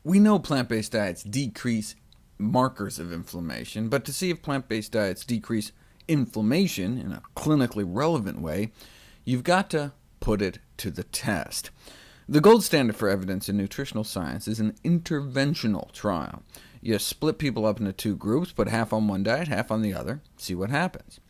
We know plant-based diets decrease markers of inflammation, but to see if plant-based diets decrease inflammation in a clinically relevant way, you've got to put it to the test. The gold standard for evidence in nutritional science is an interventional trial. You split people up into two groups, put half on one diet, half on the other, see what happens.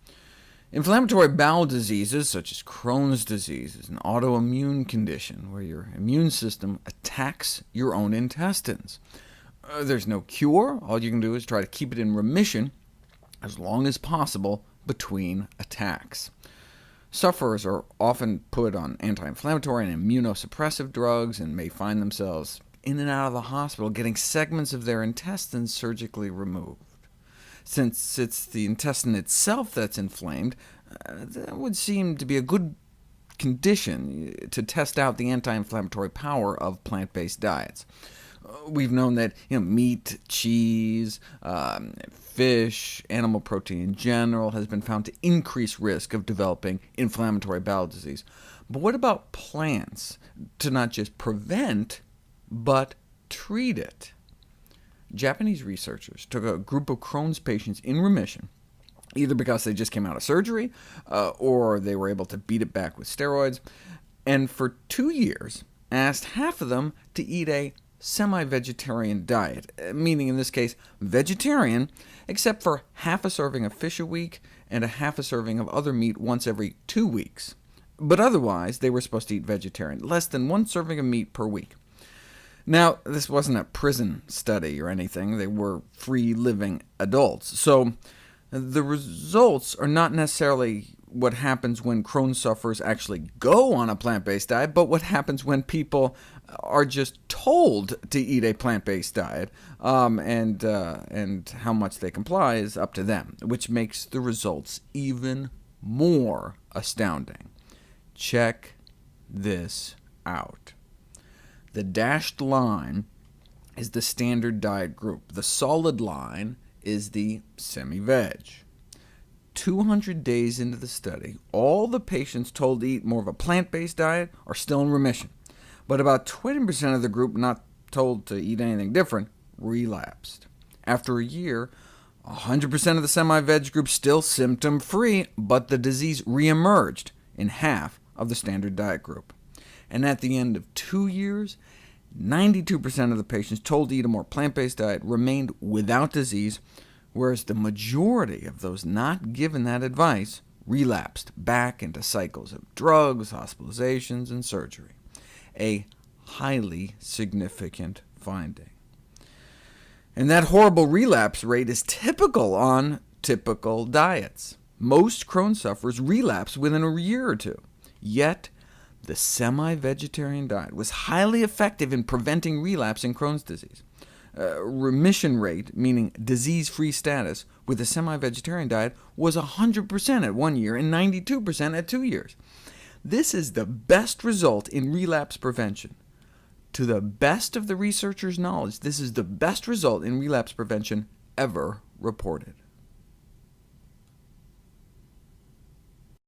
Inflammatory bowel diseases, such as Crohn's disease, is an autoimmune condition where your immune system attacks your own intestines. There's no cure. All you can do is try to keep it in remission as long as possible between attacks. Sufferers are often put on anti-inflammatory and immunosuppressive drugs, and may find themselves in and out of the hospital getting segments of their intestines surgically removed. Since it's the intestine itself that's inflamed, that would seem to be a good condition to test out the anti-inflammatory power of plant-based diets. We've known that meat, cheese, fish, animal protein in general has been found to increase risk of developing inflammatory bowel disease. But what about plants to not just prevent, but treat it? Japanese researchers took a group of Crohn's patients in remission, either because they just came out of surgery, or they were able to beat it back with steroids, and for 2 years asked half of them to eat a semi-vegetarian diet, meaning in this case vegetarian, except for half a serving of fish a week and a half a serving of other meat once every 2 weeks. But otherwise, they were supposed to eat vegetarian, less than 1 serving of meat per week. Now, this wasn't a prison study or anything. They were free-living adults, so the results are not necessarily what happens when Crohn's sufferers actually go on a plant-based diet, but what happens when people are just told to eat a plant-based diet, and how much they comply is up to them, which makes the results even more astounding. Check this out. The dashed line is the standard diet group. The solid line is the semi-veg. 200 days into the study, all the patients told to eat more of a plant-based diet are still in remission, but about 20% of the group not told to eat anything different relapsed. After a year, 100% of the semi-veg group still symptom-free, but the disease reemerged in half of the standard diet group. And at the end of 2 years, 92% of the patients told to eat a more plant-based diet remained without disease, whereas the majority of those not given that advice relapsed back into cycles of drugs, hospitalizations, and surgery. A highly significant finding. And that horrible relapse rate is typical on typical diets. Most Crohn's sufferers relapse within a year or two, yet the semi-vegetarian diet was highly effective in preventing relapse in Crohn's disease. Remission rate, meaning disease-free status, with a semi-vegetarian diet was 100% at 1 year and 92% at 2 years. This is the best result in relapse prevention. To the best of the researchers' knowledge, this is the best result in relapse prevention ever reported.